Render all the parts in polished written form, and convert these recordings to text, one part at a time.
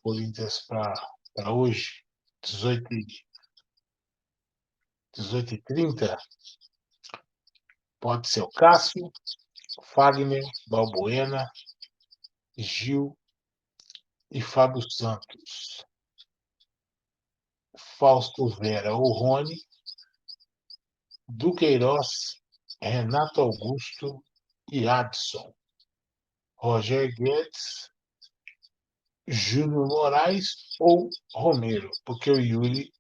Corinthians para hoje, 18h30, pode ser o Cássio, Fagner, Balbuena, Gil e Fábio Santos. Fausto Vera ou Rony, Duqueiroz, Renato Augusto e Adson. Roger Guedes, Júnior Moraes ou Romero, porque o Yuri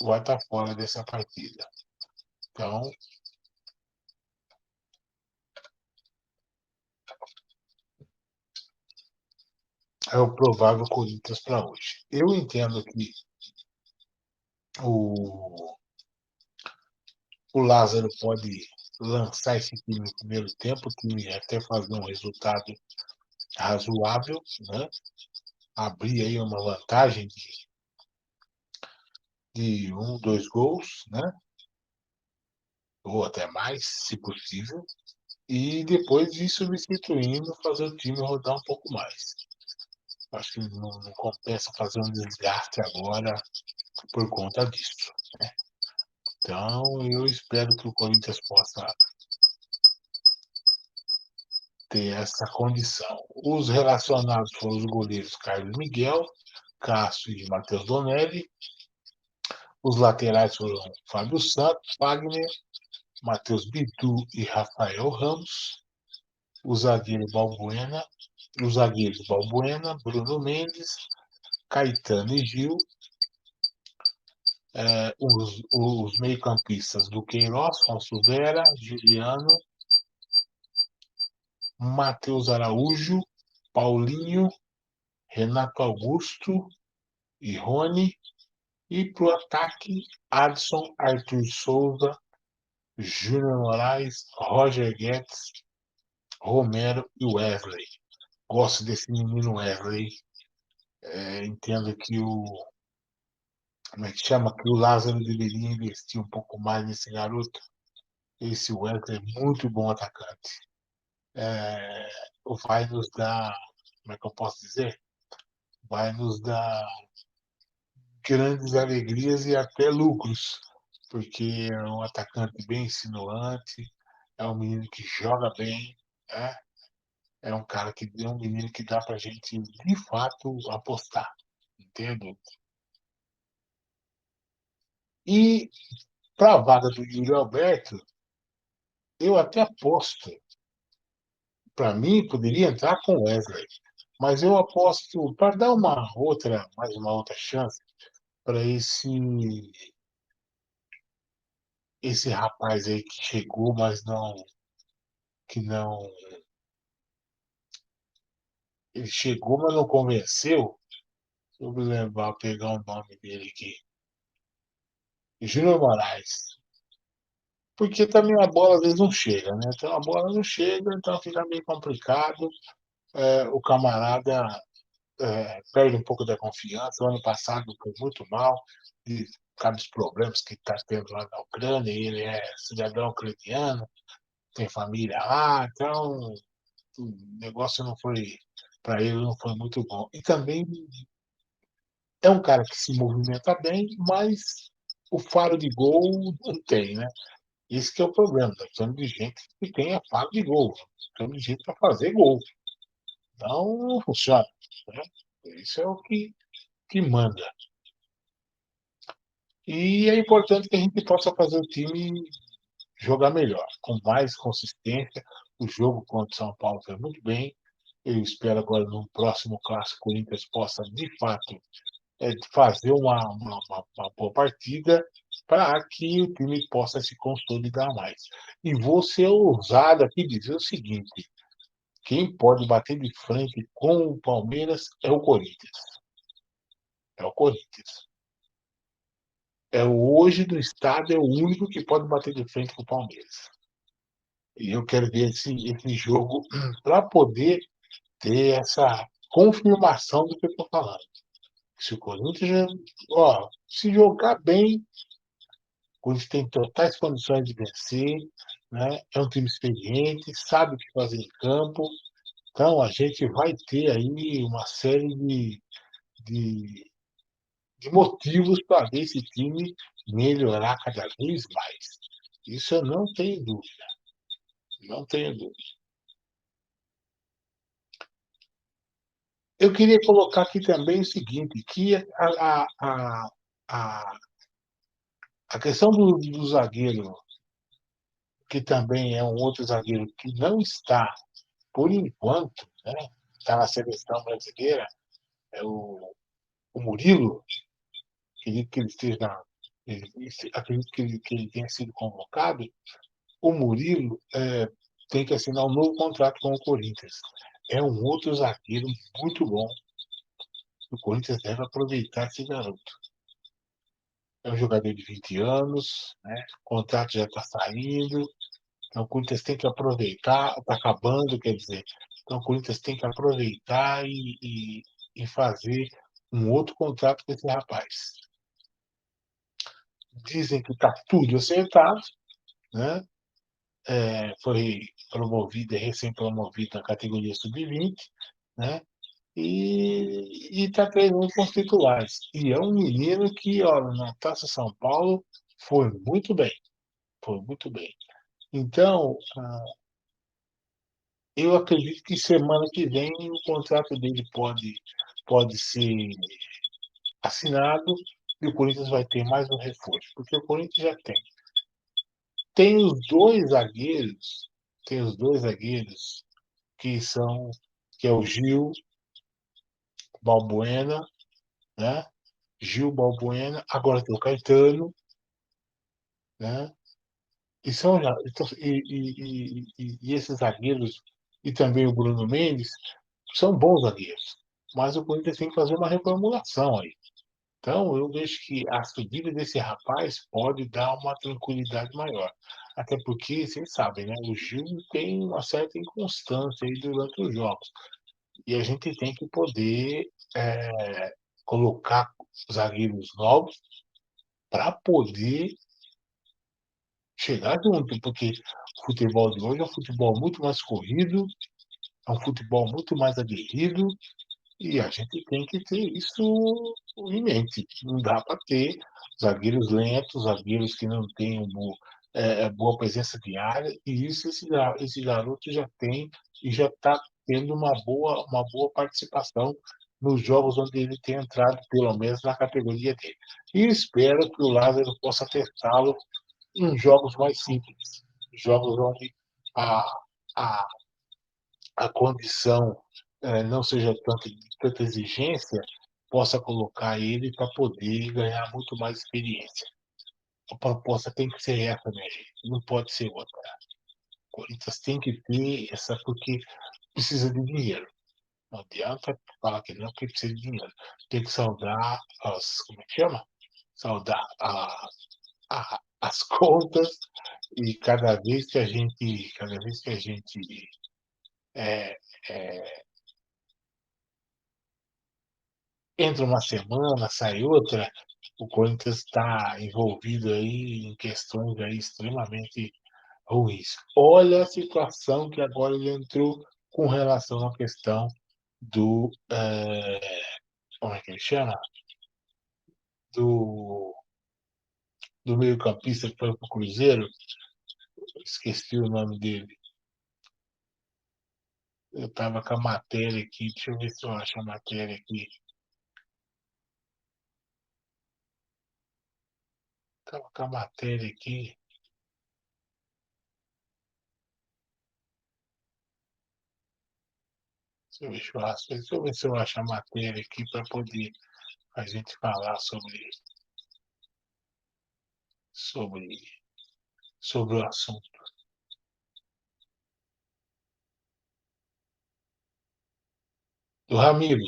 vai estar fora dessa partida. Então, é o provável Corinthians para hoje. Eu entendo que o Lázaro pode lançar esse time no primeiro tempo, o time até fazer um resultado razoável, né? Abrir aí uma vantagem de 2 gols, né? Ou até mais, se possível, e depois de substituindo, fazer o time rodar um pouco mais. Acho que não compensa fazer um desgaste agora por conta disso. Né? Então, eu espero que o Corinthians possa ter essa condição. Os relacionados foram os goleiros Carlos Miguel, Cássio e Matheus Donelli. Os laterais foram Fábio Santos, Fagner, Matheus Bidu e Rafael Ramos. Os zagueiros Balbuena, Bruno Mendes, Caetano e Gil. Os meio-campistas do Queiroz, Fausto Vera, Juliano, Matheus Araújo, Paulinho, Renato Augusto e Rony. E para o ataque, Adson, Arthur Souza, Júnior Moraes, Roger Guedes, Romero e Wesley. Gosto desse menino Wesley. Entendo que como é que chama? Que o Lázaro deveria investir um pouco mais nesse garoto. Esse Wesley é muito bom atacante. Vai nos dar, como é que eu posso dizer? Vai nos dar grandes alegrias e até lucros, porque é um atacante bem insinuante, é um menino que joga bem, né? É um menino que dá pra gente de fato apostar, entende? E para a vaga do Yuri Alberto, eu até aposto, para mim poderia entrar com Wesley, mas eu aposto para dar mais uma outra chance para esse rapaz aí que chegou, mas que não ele chegou, mas não convenceu. Deixa eu me lembrar, pegar o nome dele aqui. Júnior Moraes. Porque também a bola às vezes não chega, né? Então a bola não chega, então fica meio complicado. O camarada perde um pouco da confiança. O ano passado foi muito mal, e por causa dos problemas que está tendo lá na Ucrânia. Ele é cidadão ucraniano, tem família lá, então o negócio não foi, para ele, não foi muito bom. E também é um cara que se movimenta bem, mas o faro de gol não tem, né? Esse que é o problema. Nós precisamos de gente que tenha faro de gol. Nós precisamos de gente para fazer gol. Então, não funciona. Né? Isso é o que manda. E é importante que a gente possa fazer o time jogar melhor, com mais consistência. O jogo contra o São Paulo foi muito bem. Eu espero agora, no próximo clássico, o Corinthians possa, de fato, fazer uma boa partida para que o time possa se consolidar mais. E vou ser ousado aqui dizer o seguinte: quem pode bater de frente com o Palmeiras é o Corinthians. É o Corinthians. Hoje do estado é o único que pode bater de frente com o Palmeiras. E eu quero ver esse jogo para poder ter essa confirmação do que eu estou falando. Se o Corinthians, se jogar bem, o Corinthians tem totais condições de vencer, né? É um time experiente, sabe o que fazer em campo. Então a gente vai ter aí uma série de, de motivos para ver esse time melhorar cada vez mais. Isso eu não tenho dúvida. Não tenho dúvida. Eu queria colocar aqui também o seguinte, que a, a questão do zagueiro, que também é um outro zagueiro que não está, por enquanto, né, está na seleção brasileira, é o Murilo, acredito que ele esteja, acredito que ele tenha sido convocado, o Murilo tem que assinar um novo contrato com o Corinthians. É um outro zagueiro muito bom. O Corinthians deve aproveitar esse garoto. É um jogador de 20 anos, né? O contrato já está saindo, então o Corinthians tem que aproveitar, está acabando, quer dizer. Então o Corinthians tem que aproveitar e fazer um outro contrato com esse rapaz. Dizem que está tudo acertado, né? Foi promovido, recém-promovido na categoria sub-20, né? E está treinando com os titulares. E é um menino que, olha, na Taça São Paulo foi muito bem. Foi muito bem. Então, eu acredito que semana que vem o contrato dele pode ser assinado e o Corinthians vai ter mais um reforço, porque o Corinthians já tem. Tem os dois zagueiros, tem os dois zagueiros que são, que é o Gil Balbuena, né? Gil Balbuena, agora tem o Caetano, né? E são então, e esses zagueiros e também o Bruno Mendes são bons zagueiros, mas o Corinthians tem que fazer uma reformulação aí. Então, eu vejo que a subida desse rapaz pode dar uma tranquilidade maior. Até porque, vocês sabem, né? O Gil tem uma certa inconstância aí durante os jogos. E a gente tem que poder colocar zagueiros novos para poder chegar junto, porque o futebol de hoje é um futebol muito mais corrido, é um futebol muito mais aguerrido, e a gente tem que ter isso em mente. Não dá para ter zagueiros lentos, zagueiros que não têm boa presença de área, e isso esse garoto já tem e já está tendo uma boa participação nos jogos onde ele tem entrado, pelo menos na categoria dele. E espero que o Lázaro possa testá-lo em jogos mais simples, jogos onde a, a, a condição não seja tanta exigência, possa colocar ele para poder ganhar muito mais experiência. A proposta tem que ser essa, minha gente, não pode ser outra. O Corinthians tem que ter essa, porque precisa de dinheiro. Não adianta falar que não, porque precisa de dinheiro. Tem que saudar como é que chama? Saudar as contas e cada vez que a gente é, é, entra uma semana, sai outra, o Corinthians está envolvido aí em questões aí extremamente ruins. Olha a situação que agora ele entrou com relação à questão do como é que ele chama? Do, do meio-campista que foi para o Cruzeiro, esqueci o nome dele. Eu estava com a matéria aqui, deixa eu ver se eu acho a matéria aqui. Estava com a matéria aqui. Deixa eu ver se eu acho a matéria aqui para poder a gente falar sobre, sobre o assunto. Do Ramiro,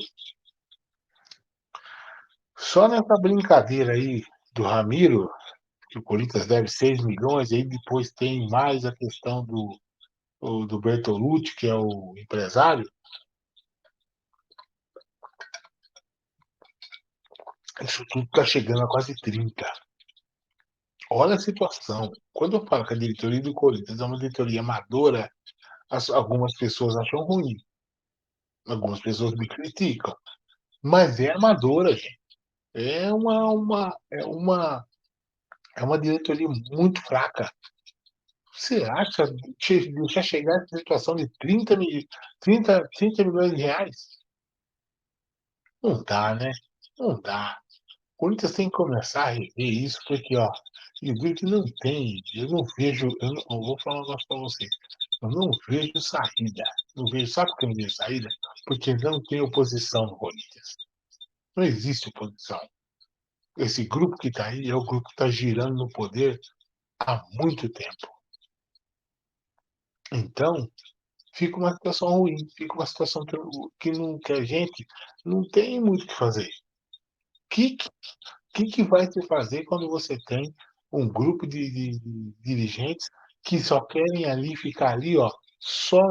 só nessa brincadeira aí do Ramiro, que o Corinthians deve 6 milhões, aí depois tem mais a questão do Bertolucci, que é o empresário, isso tudo está chegando a quase 30. Olha a situação. Quando eu falo que a diretoria do Corinthians é uma diretoria amadora, algumas pessoas acham ruim, algumas pessoas me criticam. Mas é amadora, gente. É uma diretoria muito fraca. Você acha que deixar chegar essa situação de 30 milhões de reais? Não dá, né? Não dá. O Corinthians tem que começar a rever isso, porque, ó, eu vejo que não tem, eu não vejo, eu vou falar um negócio pra vocês, eu não vejo saída. Não vejo, sabe por que eu não vejo saída? Porque não tem oposição no Corinthians. Não existe oposição. Esse grupo que está aí é o grupo que está girando no poder há muito tempo. Então, fica uma situação ruim, fica uma situação que a gente não tem muito o que fazer. O que vai se fazer quando você tem um grupo de dirigentes que só querem ali ficar ali, ó, só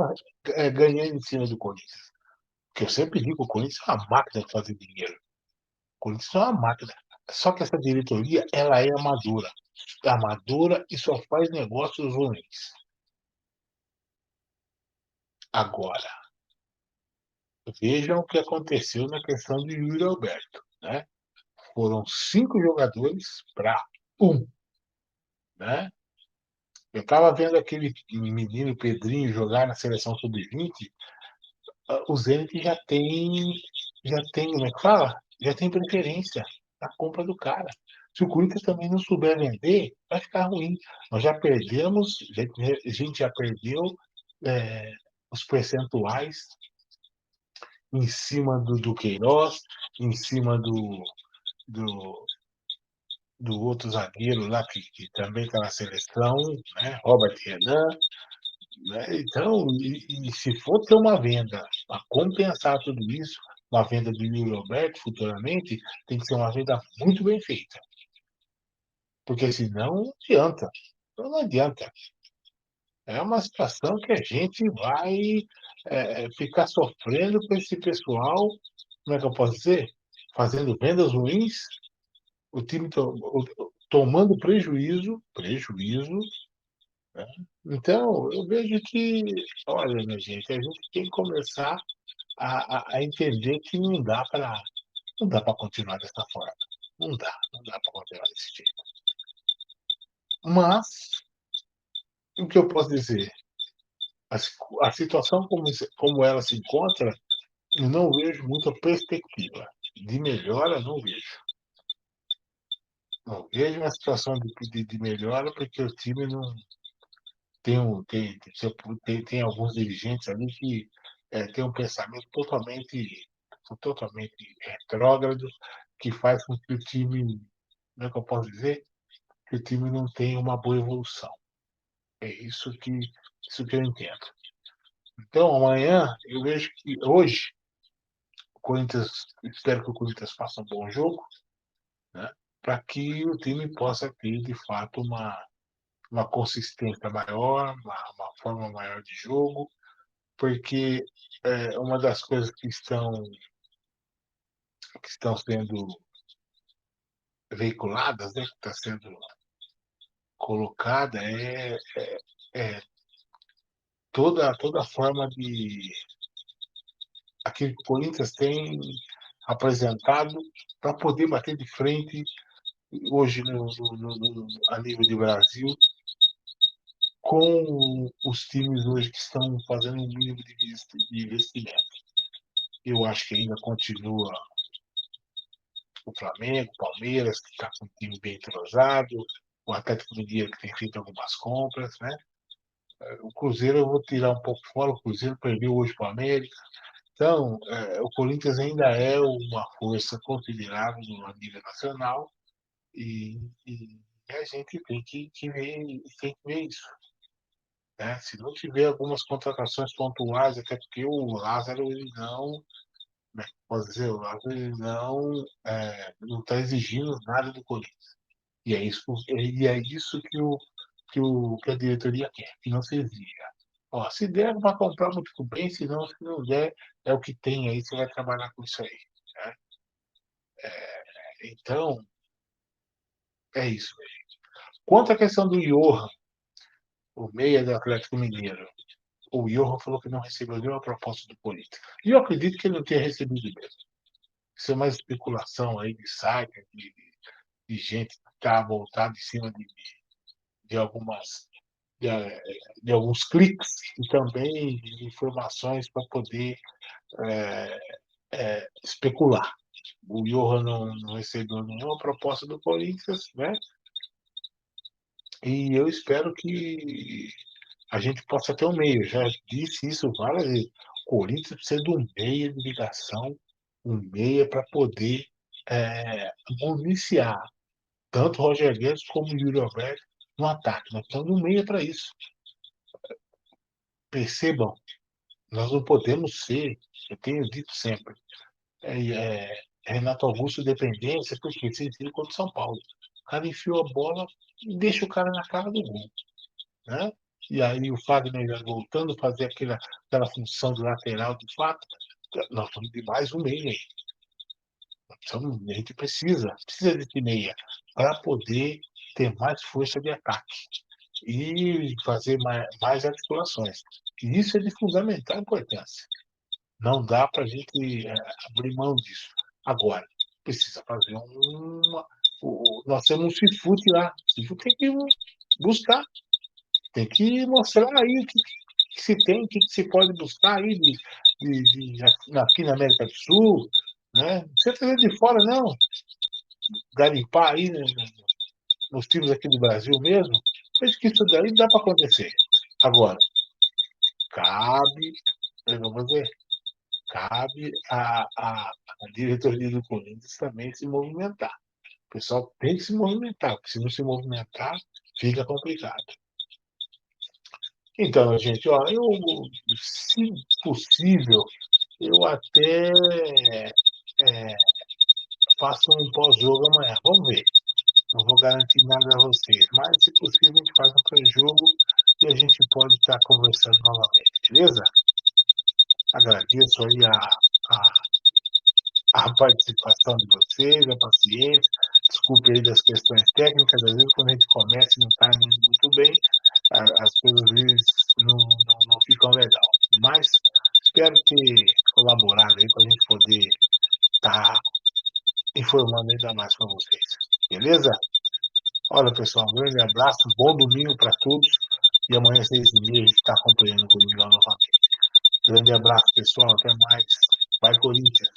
ganhando em cima do Corinthians? Porque eu sempre digo que o Corinthians é uma máquina de fazer dinheiro. O Corinthians é uma máquina. Só que essa diretoria, ela é amadora. Amadora e só faz negócios ruins. Agora, vejam o que aconteceu na questão de Yuri Alberto, né? Foram 5 jogadores para um, né? Eu estava vendo aquele menino Pedrinho jogar na seleção sub-20, o Zenit já tem, como é que fala? Já tem preferência na compra do cara. Se o Corinthians também não souber vender, vai ficar ruim. Nós já perdemos, a gente já perdeu é, os percentuais em cima do Queiroz, em cima do, do outro zagueiro lá que também está na seleção, né? Robert Renan. Né? Então, e se for ter uma venda para compensar tudo isso, uma venda do Yuri Alberto futuramente, tem que ser uma venda muito bem feita. Porque senão não adianta. Não adianta. É uma situação que a gente vai ficar sofrendo com esse pessoal, como é que eu posso dizer? Fazendo vendas ruins, o time tomando prejuízo, né? Então, eu vejo que, olha, minha gente, a gente tem que começar a entender que não dá para continuar dessa forma. Não dá para continuar desse jeito. Mas, o que eu posso dizer? A, a situação como ela se encontra, eu não vejo muita perspectiva. De melhora, não vejo. Não vejo uma situação de melhora, porque o time não tem alguns dirigentes ali que têm um pensamento totalmente retrógrado, que faz com que o time, como é que eu posso dizer? Que o time não tenha uma boa evolução. É isso que eu entendo. Então, amanhã, eu vejo que hoje, espero que o Corinthians faça um bom jogo, né? Para que o time possa ter, de fato, uma consistência maior, uma forma maior de jogo, porque uma das coisas que estão sendo veiculadas, né, que está sendo colocada, é toda a forma de aquilo que o Corinthians tem apresentado para poder bater de frente hoje a nível de Brasil com os times hoje que estão fazendo um mínimo de investimento. Eu acho que ainda continua o Flamengo, o Palmeiras, que está com um time bem entrosado, o Atlético Mineiro, que tem feito algumas compras, né? O Cruzeiro eu vou tirar um pouco fora, o Cruzeiro perdeu hoje para o América. Então, o Corinthians ainda é uma força considerável no nível nacional e a gente tem que ver isso. Né? Se não tiver algumas contratações pontuais, até porque o Lázaro ele não, né, pode dizer, o Lázaro ele não está exigindo nada do Corinthians. E é isso que a diretoria quer, que não se exija. Ó, se der para comprar muito bem, se não der, é o que tem aí, você vai trabalhar com isso aí. Né? Então, é isso. Quanto à questão do Johan, o meia do Atlético Mineiro, o Johan falou que não recebeu nenhuma proposta do Corinthians. E eu acredito que ele não tenha recebido mesmo. Isso é mais especulação aí de site, de gente que está voltada em cima de algumas de, de alguns cliques e também de informações para poder é, especular. O Johan não recebeu nenhuma proposta do Corinthians, né? E eu espero que a gente possa ter um meio. Já disse isso várias vezes. O Corinthians precisa de um meia de ligação, um meia para poder municiar tanto o Roger Guedes como o Yuri Alberto no ataque. Nós precisamos de um meia para isso. Percebam, nós não podemos ser, eu tenho dito sempre, Renato Augusto dependência, porque se viu contra o São Paulo. O cara enfiou a bola e deixa o cara na cara do gol. Né? E aí o Fagner voltando a fazer aquela função de lateral de fato, nós estamos de mais um meia aí. A gente precisa desse meia para poder ter mais força de ataque e fazer mais articulações. E isso é de fundamental importância. Não dá para a gente abrir mão disso. Agora, precisa fazer uma. Nós temos um Cifute lá. O Cifute tem que buscar, tem que mostrar aí o que se tem, o que se pode buscar aí aqui na América do Sul. Né? Não precisa trazer de fora, não. Garimpar aí nos times aqui do Brasil mesmo. Acho que isso daí dá para acontecer. Agora, cabe, eu vou dizer, cabe a diretoria do Corinthians também se movimentar. O pessoal tem que se movimentar, porque se não se movimentar, fica complicado. Então, gente, ó, se possível, eu até é, faço um pós-jogo amanhã. Vamos ver. Não vou garantir nada a vocês, mas se possível, a gente faz um pré-jogo e a gente pode estar conversando novamente, beleza? Agradeço aí a participação de vocês, a paciência. Desculpe aí das questões técnicas, às vezes quando a gente começa e não está muito bem, as coisas às vezes não ficam legal. Mas espero ter colaborado aí para a gente poder estar informando ainda mais para vocês. Beleza? Olha, pessoal, um grande abraço, um bom domingo para todos. E amanhã, 6h30, a gente está acompanhando o Domingão novamente. Grande abraço, pessoal. Até mais. Vai, Corinthians.